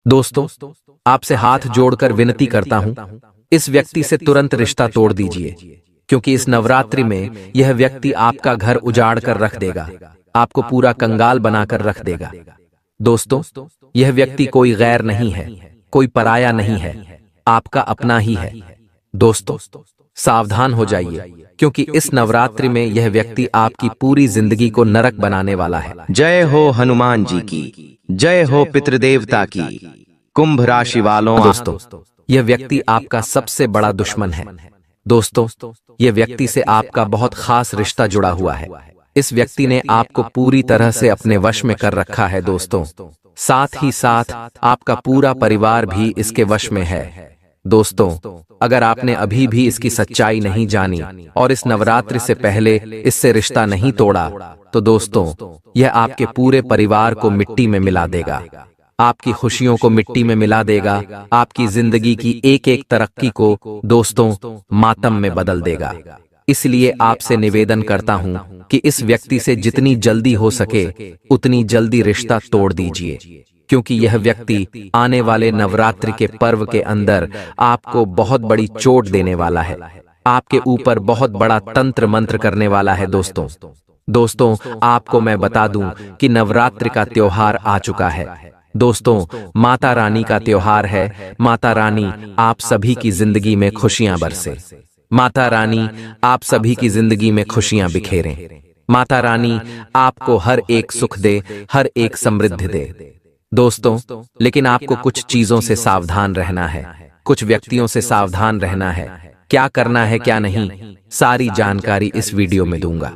दोस्तों, आपसे हाथ जोड़कर विनती करता हूं, इस व्यक्ति से तुरंत रिश्ता तोड़ दीजिए, क्योंकि इस नवरात्रि में यह व्यक्ति आपका घर उजाड़ कर रख देगा, आपको पूरा कंगाल बनाकर रख देगा। दोस्तों, यह व्यक्ति कोई गैर नहीं है, कोई पराया नहीं है, आपका अपना ही है। दोस्तों, सावधान हो जाइए, क्योंकि इस नवरात्रि में यह व्यक्ति आपकी पूरी जिंदगी को नरक बनाने वाला है। जय हो हनुमान जी की, जय हो पितृदेवता की। कुंभ राशि वालों, दोस्तों, यह व्यक्ति आपका सबसे बड़ा दुश्मन है। दोस्तों, यह व्यक्ति से आपका बहुत खास रिश्ता जुड़ा हुआ है। इस व्यक्ति ने आपको पूरी तरह से अपने वश में कर रखा है। दोस्तों, साथ ही साथ आपका पूरा परिवार भी इसके वश में है। दोस्तों, अगर आपने अभी भी इसकी सच्चाई नहीं जानी और इस नवरात्रि से पहले इससे रिश्ता नहीं तोड़ा, तो दोस्तों, यह आपके पूरे परिवार को मिट्टी में मिला देगा, आपकी खुशियों को मिट्टी में मिला देगा, आपकी जिंदगी की एक एक तरक्की को दोस्तों मातम में बदल देगा। इसलिए आपसे निवेदन करता हूं कि इस व्यक्ति से जितनी जल्दी हो सके उतनी जल्दी रिश्ता तोड़ दीजिए, क्योंकि यह व्यक्ति आने वाले नवरात्रि के पर्व के अंदर आपको बहुत बड़ी चोट देने वाला है, आपके ऊपर बहुत बड़ा तंत्र मंत्र करने वाला है। दोस्तों, आपको मैं बता दूं कि नवरात्रि का त्योहार आ चुका है। दोस्तों, माता रानी का त्योहार है। माता रानी आप सभी की जिंदगी में खुशियां बरसे, माता रानी आप सभी की जिंदगी में खुशियां बिखेरें, माता रानी आपको हर एक सुख दे, हर एक समृद्धि दे। दोस्तों, लेकिन आपको कुछ चीजों से सावधान रहना है, कुछ व्यक्तियों से सावधान रहना है। क्या करना है क्या नहीं, सारी जानकारी इस वीडियो में दूंगा।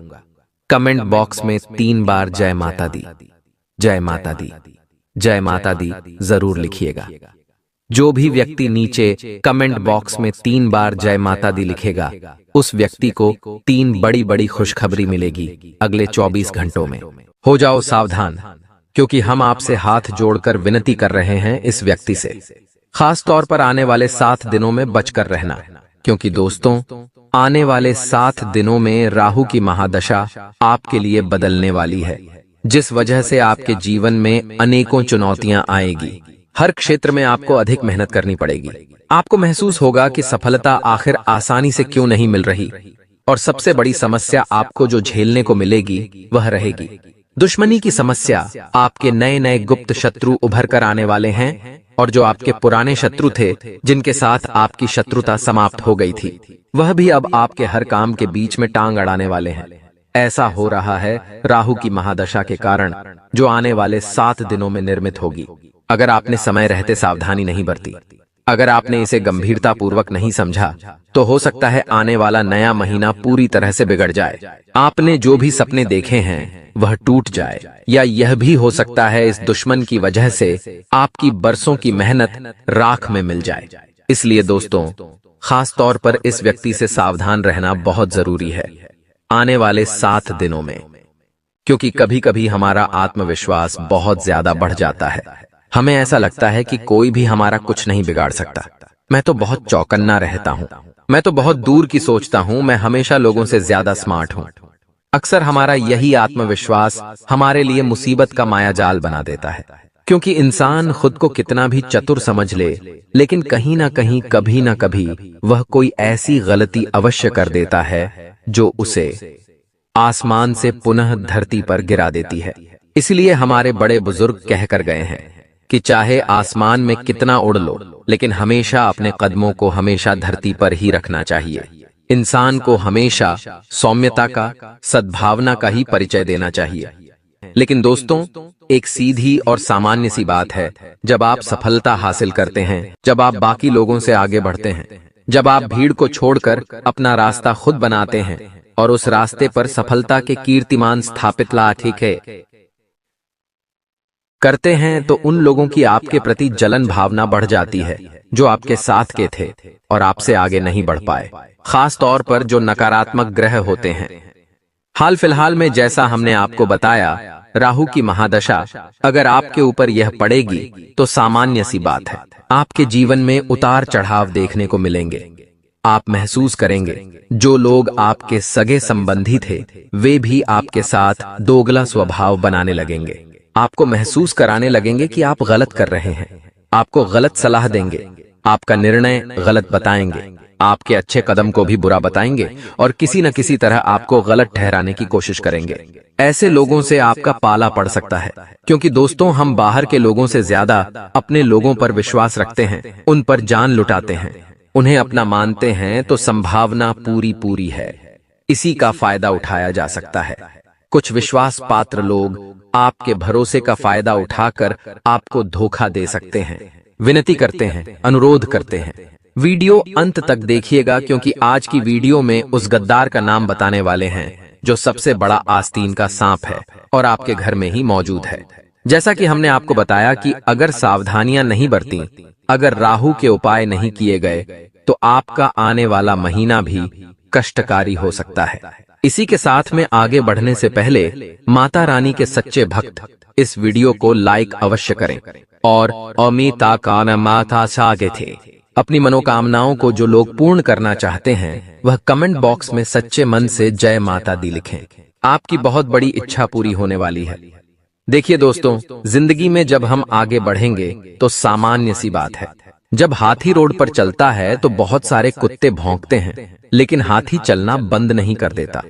कमेंट बॉक्स में 3 बार जय माता दी, जय माता दी, जय माता दी जरूर लिखिएगा। जो भी व्यक्ति नीचे कमेंट बॉक्स में 3 बार जय माता दी लिखेगा, उस व्यक्ति को 3 बड़ी बड़ी खुशखबरी मिलेगी अगले 24 घंटों में। हो जाओ सावधान, क्योंकि हम आपसे हाथ जोड़कर विनती कर रहे हैं इस व्यक्ति से, खास तौर पर आने वाले 7 दिनों में बचकर रहना, क्योंकि दोस्तों, आने वाले 7 दिनों में राहु की महादशा आपके लिए बदलने वाली है, जिस वजह से आपके जीवन में अनेकों चुनौतियां आएगी। हर क्षेत्र में आपको अधिक मेहनत करनी पड़ेगी। आपको महसूस होगा कि सफलता आखिर आसानी से क्यों नहीं मिल रही, और सबसे बड़ी समस्या आपको जो झेलने को मिलेगी वह रहेगी दुश्मनी की समस्या। आपके नए नए गुप्त शत्रु उभर कर आने वाले हैं, और जो आपके पुराने शत्रु थे, जिनके साथ आपकी शत्रुता समाप्त हो गई थी, वह भी अब आपके हर काम के बीच में टांग अड़ाने वाले हैं। ऐसा हो रहा है राहु की महादशा के कारण, जो आने वाले 7 दिनों में निर्मित होगी। अगर आपने समय रहते सावधानी नहीं बरती, अगर आपने इसे गंभीरता पूर्वक नहीं समझा, तो हो सकता है आने वाला नया महीना पूरी तरह से बिगड़ जाए। आपने जो भी सपने देखे हैं वह टूट जाए, या यह भी हो सकता है इस दुश्मन की वजह से आपकी बरसों की मेहनत राख में मिल जाए। इसलिए दोस्तों, खास तौर पर इस व्यक्ति से सावधान रहना बहुत जरूरी है आने वाले 7 दिनों में, क्योंकि कभी कभी हमारा आत्मविश्वास बहुत ज्यादा बढ़ जाता है। हमें ऐसा लगता है कि कोई भी हमारा कुछ नहीं बिगाड़ सकता। मैं तो बहुत चौकन्ना रहता हूँ, मैं तो बहुत दूर की सोचता हूँ, मैं हमेशा लोगों से ज्यादा स्मार्ट हूँ। अक्सर हमारा यही आत्मविश्वास हमारे लिए मुसीबत का मायाजाल बना देता है, क्योंकि इंसान खुद को कितना भी चतुर समझ ले, लेकिन कहीं ना कहीं कभी ना कभी वह कोई ऐसी गलती अवश्य कर देता है जो उसे आसमान से पुनः धरती पर गिरा देती है। इसलिए हमारे बड़े बुजुर्ग कहकर गए हैं कि चाहे आसमान में कितना उड़ लो, लेकिन हमेशा अपने कदमों को हमेशा धरती पर ही रखना चाहिए। इंसान को हमेशा सौम्यता का, सद्भावना का ही परिचय देना चाहिए। लेकिन दोस्तों, एक सीधी और सामान्य सी बात है, जब आप सफलता हासिल करते हैं, जब आप बाकी लोगों से आगे बढ़ते हैं, जब आप भीड़ को छोड़कर अपना रास्ता खुद बनाते हैं और उस रास्ते पर सफलता के कीर्तिमान स्थापित करते हैं, तो उन लोगों की आपके प्रति जलन भावना बढ़ जाती है जो आपके साथ के थे और आपसे आगे नहीं बढ़ पाए, खास तौर पर जो नकारात्मक ग्रह होते हैं। हाल फिलहाल में जैसा हमने आपको बताया, राहु की महादशा अगर आपके ऊपर यह पड़ेगी तो सामान्य सी बात है, आपके जीवन में उतार चढ़ाव देखने को मिलेंगे। आप महसूस करेंगे जो लोग आपके सगे संबंधी थे, वे भी आपके साथ दोगला स्वभाव बनाने लगेंगे, आपको महसूस कराने लगेंगे कि आप गलत कर रहे हैं, आपको गलत सलाह देंगे, आपका निर्णय गलत बताएंगे, आपके अच्छे कदम को भी बुरा बताएंगे और किसी न किसी तरह आपको गलत ठहराने की कोशिश करेंगे। ऐसे लोगों से आपका पाला पड़ सकता है, क्योंकि दोस्तों हम बाहर के लोगों से ज्यादा अपने लोगों पर विश्वास रखते हैं, उन पर जान लुटाते हैं, उन्हें अपना मानते हैं, तो संभावना पूरी है इसी का फायदा उठाया जा सकता है। कुछ विश्वास पात्र लोग आपके भरोसे का फायदा उठाकर आपको धोखा दे सकते हैं। विनती करते हैं, अनुरोध करते हैं, वीडियो अंत तक देखिएगा, क्योंकि आज की वीडियो में उस गद्दार का नाम बताने वाले हैं जो सबसे बड़ा आस्तीन का सांप है और आपके घर में ही मौजूद है। जैसा कि हमने आपको बताया कि अगर सावधानियां नहीं बरती, अगर राहु के उपाय नहीं किए गए, तो आपका आने वाला महीना भी कष्टकारी हो सकता है। इसी के साथ में आगे बढ़ने से पहले माता रानी के सच्चे भक्त इस वीडियो को लाइक अवश्य करें और अमिता कान माता सागे थे अपनी मनोकामनाओं को जो लोग पूर्ण करना चाहते हैं वह कमेंट बॉक्स में सच्चे मन से जय माता दी लिखें। आपकी बहुत बड़ी इच्छा पूरी होने वाली है। देखिए दोस्तों, जिंदगी में जब हम आगे बढ़ेंगे तो सामान्य सी बात है। जब हाथी रोड पर चलता है तो बहुत सारे कुत्ते भौंकते हैं, लेकिन हाथी चलना बंद नहीं कर देता,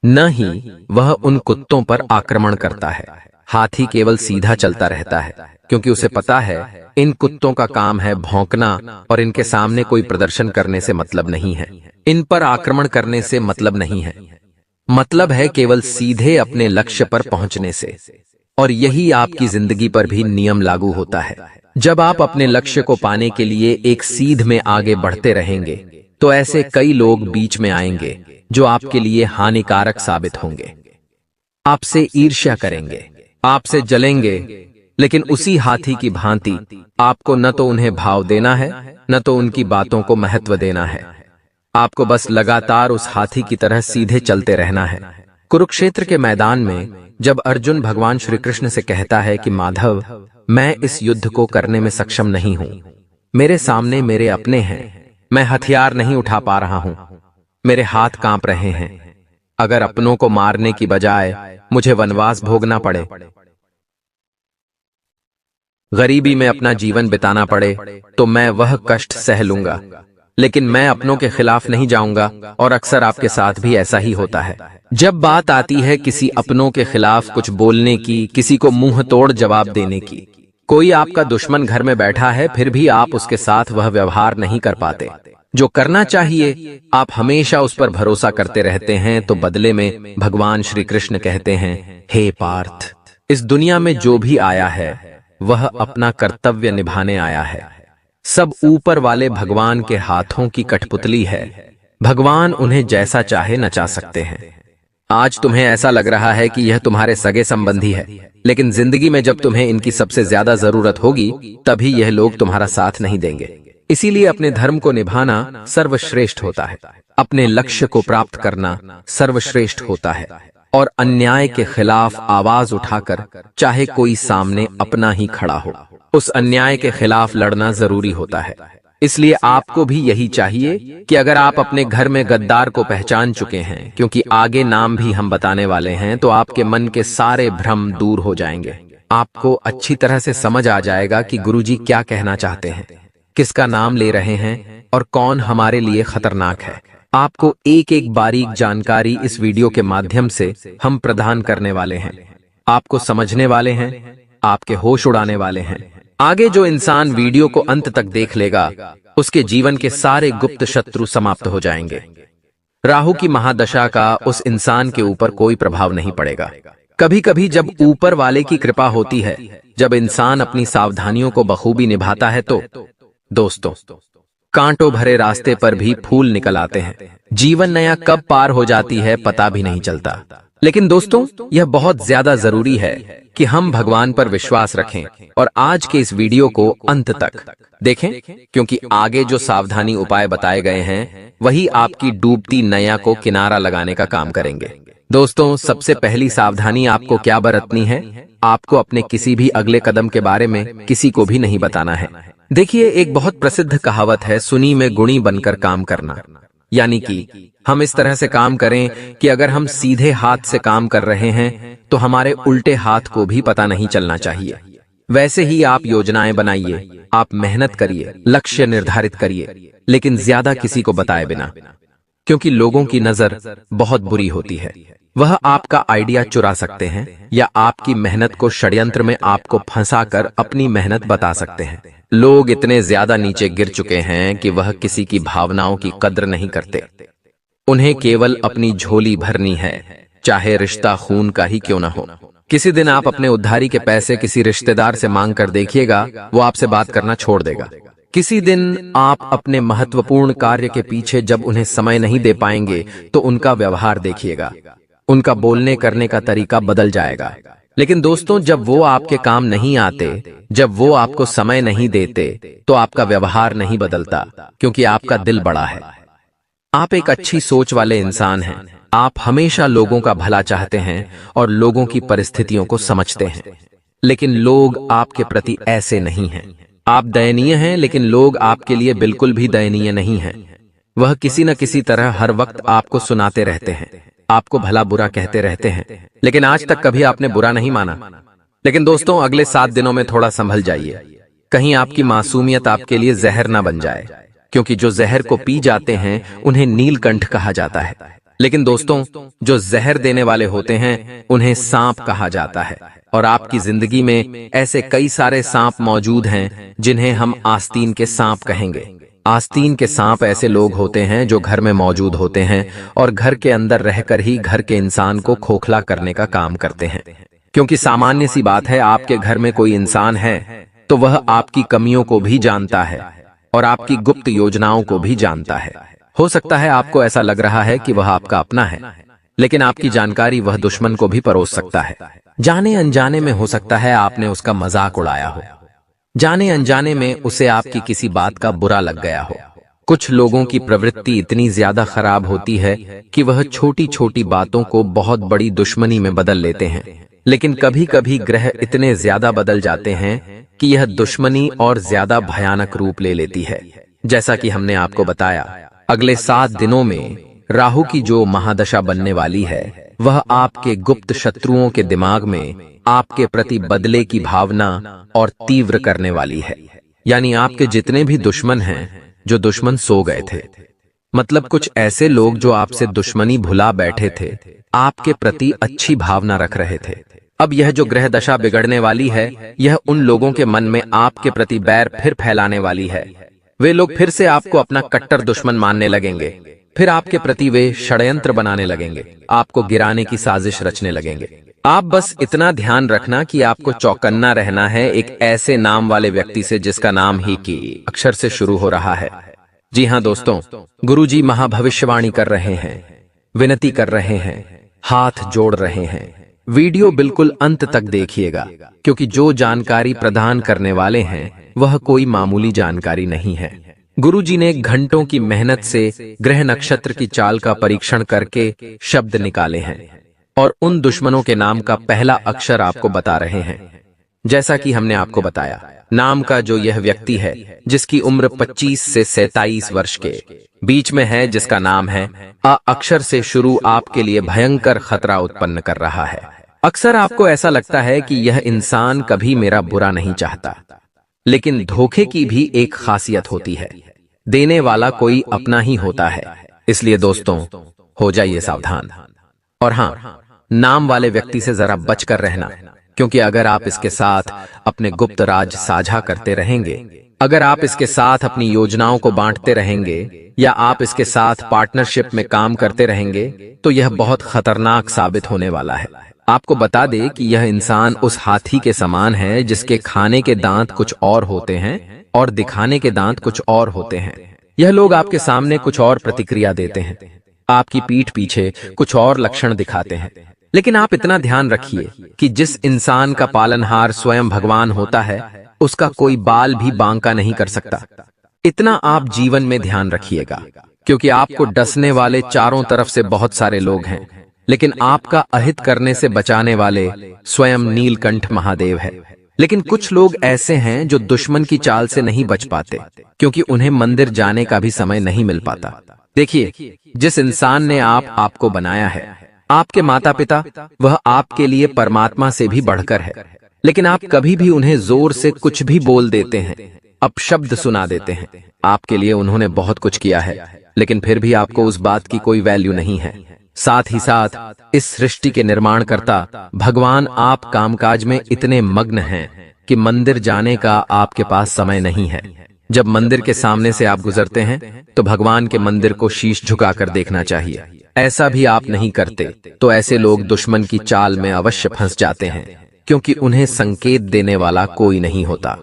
न ही वह उन कुत्तों पर आक्रमण करता है। हाथी केवल सीधा चलता रहता है, क्योंकि उसे पता है इन कुत्तों का काम है भौंकना और इनके सामने कोई प्रदर्शन करने से मतलब नहीं है, इन पर आक्रमण करने से मतलब नहीं है, मतलब है केवल सीधे अपने लक्ष्य पर पहुंचने से। और यही आपकी जिंदगी पर भी नियम लागू होता है। जब आप अपने लक्ष्य को पाने के लिए एक सीध में आगे बढ़ते रहेंगे, तो ऐसे कई लोग बीच में आएंगे जो आपके लिए हानिकारक साबित होंगे, आपसे ईर्ष्या करेंगे, आपसे जलेंगे, लेकिन उसी हाथी की भांति आपको न तो उन्हें भाव देना है, न तो उनकी बातों को महत्व देना है। आपको बस लगातार उस हाथी की तरह सीधे चलते रहना है। कुरुक्षेत्र के मैदान में जब अर्जुन भगवान श्री कृष्ण से कहता है कि माधव, मैं इस युद्ध को करने में सक्षम नहीं हूं, मेरे सामने मेरे अपने हैं, मैं हथियार नहीं उठा पा रहा हूं, मेरे हाथ कांप रहे हैं, अगर अपनों को मारने की बजाय मुझे वनवास भोगना पड़े, गरीबी में अपना जीवन बिताना पड़े, तो मैं वह कष्ट सह लूंगा, लेकिन मैं अपनों के खिलाफ नहीं जाऊंगा। और अक्सर आपके साथ भी ऐसा ही होता है। जब बात आती है किसी अपनों के खिलाफ कुछ बोलने की, किसी को मुंह तोड़ जवाब देने की, कोई आपका दुश्मन घर में बैठा है, फिर भी आप उसके साथ वह व्यवहार नहीं कर पाते जो करना चाहिए, आप हमेशा उस पर भरोसा करते रहते हैं, तो बदले में भगवान श्री कृष्ण कहते हैं, हे पार्थ, इस दुनिया में जो भी आया है वह अपना कर्तव्य निभाने आया है। सब ऊपर वाले भगवान के हाथों की कठपुतली है, भगवान उन्हें जैसा चाहे नचा सकते हैं। आज तुम्हें ऐसा लग रहा है कि यह तुम्हारे सगे संबंधी है, लेकिन जिंदगी में जब तुम्हें इनकी सबसे ज्यादा जरूरत होगी, तभी यह लोग तुम्हारा साथ नहीं देंगे। इसीलिए अपने धर्म को निभाना सर्वश्रेष्ठ होता है, अपने लक्ष्य को प्राप्त करना सर्वश्रेष्ठ होता है, और अन्याय के खिलाफ आवाज उठाकर, चाहे कोई सामने अपना ही खड़ा हो, उस अन्याय के खिलाफ लड़ना जरूरी होता है। इसलिए आपको भी यही चाहिए कि अगर आप अपने घर में गद्दार को पहचान चुके हैं, क्योंकि आगे नाम भी हम बताने वाले हैं, तो आपके मन के सारे भ्रम दूर हो जाएंगे। आपको अच्छी तरह से समझ आ जाएगा कि गुरुजी क्या कहना चाहते हैं, किसका नाम ले रहे हैं और कौन हमारे लिए खतरनाक है। आपको एक एक बारीक जानकारी इस वीडियो के माध्यम से हम प्रदान करने वाले हैं। आपको समझने वाले हैं, आपके होश उड़ाने वाले हैं। आगे जो इंसान वीडियो को अंत तक देख लेगा, उसके जीवन के सारे गुप्त शत्रु समाप्त हो जाएंगे। राहु की महादशा का उस इंसान के ऊपर कोई प्रभाव नहीं पड़ेगा। कभी कभी जब ऊपर वाले की कृपा होती है, जब इंसान अपनी सावधानियों को बखूबी निभाता है, तो दोस्तों कांटों भरे रास्ते पर भी फूल निकल आते हैं। जीवन नया कब पार हो जाती है पता भी नहीं चलता। लेकिन दोस्तों, यह बहुत ज्यादा जरूरी है कि हम भगवान पर विश्वास रखें और आज के इस वीडियो को अंत तक देखें, क्योंकि आगे जो सावधानी उपाय बताए गए हैं वही आपकी डूबती नैया को किनारा लगाने का काम करेंगे। दोस्तों, सबसे पहली सावधानी आपको क्या बरतनी है? आपको अपने किसी भी अगले कदम के बारे में किसी को भी नहीं बताना है। देखिए, एक बहुत प्रसिद्ध कहावत है, सुनी में गुणी बनकर काम करना। यानी कि हम इस तरह से काम करें कि अगर हम सीधे हाथ से काम कर रहे हैं तो हमारे उल्टे हाथ को भी पता नहीं चलना चाहिए। वैसे ही आप योजनाएं बनाइए, आप मेहनत करिए, लक्ष्य निर्धारित करिए, लेकिन ज्यादा किसी को बताए बिना, क्योंकि लोगों की नजर बहुत बुरी होती है। वह आपका आइडिया चुरा सकते हैं या आपकी मेहनत को षड्यंत्र में आपको फंसाकर अपनी मेहनत बता सकते हैं। लोग इतने ज्यादा नीचे गिर चुके हैं कि वह किसी की भावनाओं की कद्र नहीं करते। उन्हें केवल अपनी झोली भरनी है, चाहे रिश्ता खून का ही क्यों न हो। किसी दिन आप अपने उधारी के पैसे किसी रिश्तेदार से मांग कर देखिएगा, वो आपसे बात करना छोड़ देगा। किसी दिन आप अपने महत्वपूर्ण कार्य के पीछे जब उन्हें समय नहीं दे पाएंगे तो उनका व्यवहार देखिएगा, उनका बोलने करने का तरीका बदल जाएगा। लेकिन दोस्तों, जब वो आपके काम नहीं आते, जब वो आपको समय नहीं देते, तो आपका व्यवहार नहीं बदलता, क्योंकि आपका दिल बड़ा है। आप एक अच्छी सोच वाले इंसान हैं। आप हमेशा लोगों का भला चाहते हैं और लोगों की परिस्थितियों को समझते हैं, लेकिन लोग आपके प्रति ऐसे नहीं हैं। आप दयनीय हैं, लेकिन लोग आपके लिए बिल्कुल भी दयनीय नहीं हैं। वह किसी न किसी तरह हर वक्त आपको सुनाते रहते हैं, आपको भला बुरा कहते रहते हैं, लेकिन आज तक कभी आपने बुरा नहीं माना। लेकिन दोस्तों, अगले 7 दिनों में थोड़ा संभल जाइए, कहीं आपकी मासूमियत आपके लिए जहर न बन जाए, क्योंकि जो जहर को पी जाते हैं उन्हें नीलकंठ कहा जाता है, लेकिन दोस्तों, जो जहर देने वाले होते हैं उन्हें सांप कहा जाता है। और आपकी जिंदगी में ऐसे कई सारे सांप मौजूद हैं जिन्हें हम आस्तीन के सांप कहेंगे। आस्तीन के सांप ऐसे लोग होते हैं जो घर में मौजूद होते हैं और घर के अंदर रहकर ही घर के इंसान को खोखला करने का काम करते हैं। क्योंकि सामान्य सी बात है, आपके घर में कोई इंसान है तो वह आपकी कमियों को भी जानता है और आपकी गुप्त योजनाओं को भी जानता है। हो सकता है आपको ऐसा लग रहा है कि वह आपका अपना है, लेकिन आपकी जानकारी वह दुश्मन को भी परोस सकता है। जाने अनजाने में हो सकता है आपने उसका मजाक उड़ाया हो, जाने अनजाने में उसे आपकी किसी बात का बुरा लग गया हो। कुछ लोगों की प्रवृत्ति इतनी ज्यादा खराब होती है कि वह छोटी छोटी बातों को बहुत बड़ी दुश्मनी में बदल लेते हैं, लेकिन कभी कभी ग्रह इतने ज्यादा बदल जाते हैं कि यह दुश्मनी और ज्यादा भयानक रूप ले लेती है। जैसा कि हमने आपको बताया, अगले 7 दिनों में राहु की जो महादशा बनने वाली है वह आपके गुप्त शत्रुओं के दिमाग में आपके प्रति बदले की भावना और तीव्र करने वाली है। यानी आपके जितने भी दुश्मन हैं, जो दुश्मन सो गए थे, मतलब कुछ ऐसे लोग जो आपसे दुश्मनी भुला बैठे थे, आपके प्रति अच्छी भावना रख रहे थे। अब यह जो ग्रह दशा बिगड़ने वाली है, यह उन लोगों के मन में आपके प्रति बैर फिर फैलाने वाली है। वे लोग फिर से आपको अपना कट्टर दुश्मन मानने लगेंगे, फिर आपके प्रति वे षड्यंत्र बनाने लगेंगे, आपको गिराने की साजिश रचने लगेंगे। आप बस इतना ध्यान रखना कि आपको चौकन्ना रहना है एक ऐसे नाम वाले व्यक्ति से जिसका नाम ही की अक्षर से शुरू हो रहा है। जी हाँ दोस्तों, गुरुजी महाभविष्यवाणी कर रहे हैं, विनती कर रहे हैं, हाथ जोड़ रहे हैं। वीडियो बिल्कुल अंत तक देखिएगा, क्योंकि जो जानकारी प्रदान करने वाले हैं वह कोई मामूली जानकारी नहीं है। गुरुजी ने घंटों की मेहनत से ग्रह नक्षत्र की चाल का परीक्षण करके शब्द निकाले हैं और उन दुश्मनों के नाम का पहला अक्षर आपको बता रहे हैं। जैसा कि हमने आपको बताया, नाम का जो यह व्यक्ति है जिसकी उम्र 25 से 27 वर्ष के बीच में है, जिसका नाम है अ अक्षर से शुरू, आपके लिए भयंकर खतरा उत्पन्न कर रहा है। अक्सर आपको ऐसा लगता है कि यह इंसान कभी मेरा बुरा नहीं चाहता, लेकिन धोखे की भी एक खासियत होती है, देने वाला कोई अपना ही होता है। इसलिए दोस्तों, हो जाइए सावधान। और हाँ, नाम वाले व्यक्ति से जरा बचकर रहना, क्योंकि अगर आप इसके साथ अपने गुप्त राज साझा करते रहेंगे, अगर आप इसके साथ अपनी योजनाओं को बांटते रहेंगे या आप इसके साथ पार्टनरशिप में काम करते रहेंगे, तो यह बहुत खतरनाक साबित होने वाला है। आपको बता दे कि यह इंसान उस हाथी के समान है जिसके खाने के दांत कुछ और होते हैं और दिखाने के दांत कुछ और होते हैं। यह लोग आपके सामने कुछ और प्रतिक्रिया देते हैं, आपकी पीठ पीछे कुछ और लक्षण दिखाते हैं। लेकिन आप इतना ध्यान रखिए कि जिस इंसान का पालनहार स्वयं भगवान होता है, उसका कोई बाल भी बांका नहीं कर सकता। इतना आप जीवन में ध्यान रखिएगा, क्योंकि आपको डसने वाले चारों तरफ से बहुत सारे लोग हैं, लेकिन आपका अहित करने से बचाने वाले स्वयं नीलकंठ महादेव है। लेकिन कुछ लोग ऐसे हैं जो दुश्मन की चाल से नहीं बच पाते, क्योंकि उन्हें मंदिर जाने का भी समय नहीं मिल पाता। देखिए, जिस इंसान ने आपको बनाया है, आपके माता पिता, वह आपके लिए परमात्मा से भी बढ़कर है। लेकिन आप कभी भी उन्हें जोर से कुछ भी बोल देते हैं, अपशब्द सुना देते हैं। आपके लिए उन्होंने बहुत कुछ किया है, लेकिन फिर भी आपको उस बात की कोई वैल्यू नहीं है। साथ ही साथ इस सृष्टि के निर्माणकर्ता भगवान आप कामकाज में इतने मग्न हैं कि मंदिर जाने का आपके पास समय नहीं है। जब मंदिर के सामने से आप गुजरते हैं तो भगवान के मंदिर को शीश झुकाकर देखना चाहिए। ऐसा भी आप नहीं करते तो ऐसे लोग दुश्मन की चाल में अवश्य फंस जाते हैं, क्योंकि उन्हें संकेत देने वाला कोई नहीं होता।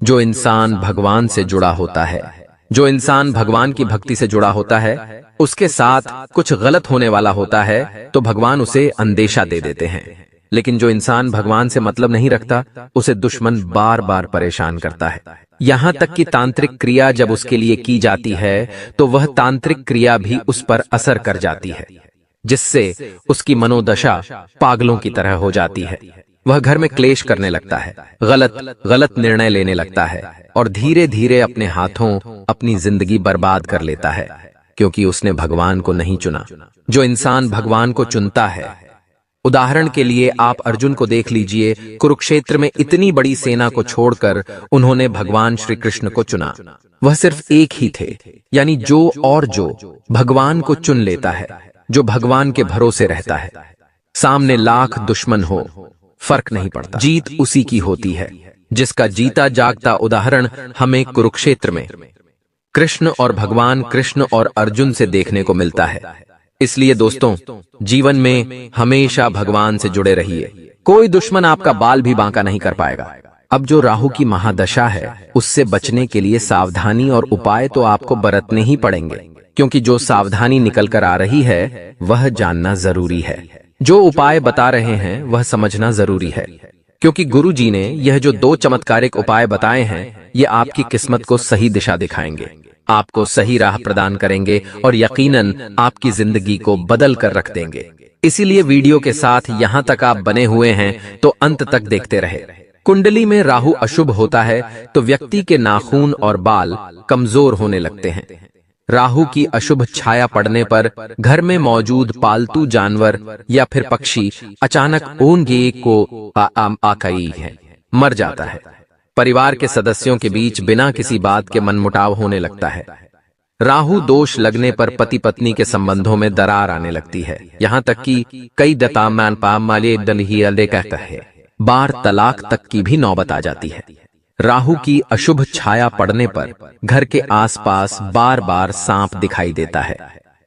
जो इंसान भगवान से जुड़ा होता है, जो इंसान भगवान की भक्ति से जुड़ा होता है, उसके साथ कुछ गलत होने वाला होता है तो भगवान उसे अंदेशा दे देते हैं। लेकिन जो इंसान भगवान से मतलब नहीं रखता, उसे दुश्मन बार बार परेशान करता है। यहाँ तक कि तांत्रिक क्रिया जब उसके लिए की जाती है तो वह तांत्रिक क्रिया भी उस पर असर कर जाती है, जिससे उसकी मनोदशा पागलों की तरह हो जाती है। वह घर में क्लेश करने लगता है, गलत निर्णय लेने लगता है और धीरे धीरे अपने हाथों अपनी जिंदगी बर्बाद कर लेता है, क्योंकि उसने भगवान को नहीं चुना। जो इंसान भगवान को चुनता है, उदाहरण के लिए आप अर्जुन को देख लीजिए, कुरुक्षेत्र में इतनी बड़ी सेना को छोड़कर उन्होंने भगवान श्री कृष्ण को चुना। वह सिर्फ एक ही थे, यानी जो भगवान को चुन लेता है, जो भगवान के भरोसे रहता है, सामने लाख दुश्मन हो फर्क नहीं पड़ता, जीत उसी की होती है। जिसका जीता जागता उदाहरण हमें कुरुक्षेत्र में कृष्ण और भगवान कृष्ण और अर्जुन से देखने को मिलता है। इसलिए दोस्तों, जीवन में हमेशा भगवान से जुड़े रहिए। कोई दुश्मन आपका बाल भी बांका नहीं कर पाएगा। अब जो राहु की महादशा है, उससे बचने के लिए सावधानी और उपाय तो आपको बरतने ही पड़ेंगे, क्योंकि जो सावधानी निकल कर आ रही है वह जानना जरूरी है। जो उपाय बता रहे हैं वह समझना जरूरी है, क्योंकि गुरु जी ने यह जो 2 चमत्कारिक उपाय बताए हैं, ये आपकी किस्मत को सही दिशा दिखाएंगे, आपको सही राह प्रदान करेंगे और यकीनन आपकी जिंदगी को बदल कर रख देंगे। इसीलिए वीडियो के साथ यहाँ तक आप बने हुए हैं तो अंत तक देखते रहे। कुंडली में राहु अशुभ होता है तो व्यक्ति के नाखून और बाल कमजोर होने लगते हैं। राहु की अशुभ छाया पड़ने पर घर में मौजूद पालतू जानवर या फिर पक्षी अचानक ओंगे को आकई है मर जाता है। परिवार के सदस्यों के बीच बिना किसी बात के मनमुटाव होने लगता है। राहु दोष लगने पर पति पत्नी के संबंधों में दरार आने लगती है, यहाँ तक कि कई दतामान पामाले दलही अले कहता है, बार तलाक तक की भी नौबत आ जाती है। राहु की अशुभ छाया पड़ने पर घर के आसपास बार बार सांप दिखाई देता है।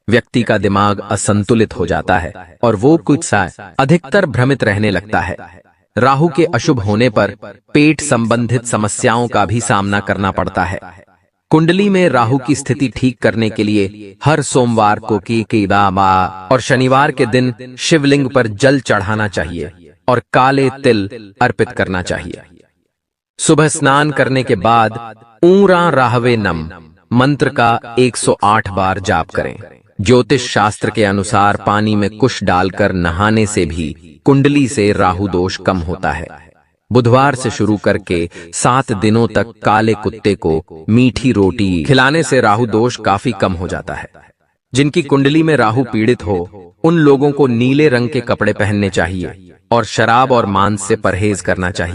व्यक्ति का दिमाग असंतुलित हो जाता है और वो कुछ अधिकतर भ्रमित रहने लगता है। राहु के अशुभ होने पर पेट संबंधित समस्याओं का भी सामना करना पड़ता है। कुंडली में राहु की स्थिति ठीक करने के लिए हर सोमवार को और शनिवार के दिन शिवलिंग पर जल चढ़ाना चाहिए और काले तिल अर्पित करना चाहिए। सुबह स्नान करने के बाद ऊरा राहवे नम मंत्र का 108 बार जाप करें। ज्योतिष शास्त्र के अनुसार पानी में कुश डालकर नहाने से भी कुंडली से राहु दोष कम होता है। बुधवार से शुरू करके 7 दिनों तक काले कुत्ते को मीठी रोटी खिलाने से राहु दोष काफी कम हो जाता है। जिनकी कुंडली में राहु पीड़ित हो, उन लोगों को नीले रंग के कपड़े पहनने चाहिए और शराब और मांस से परहेज करना चाहिए।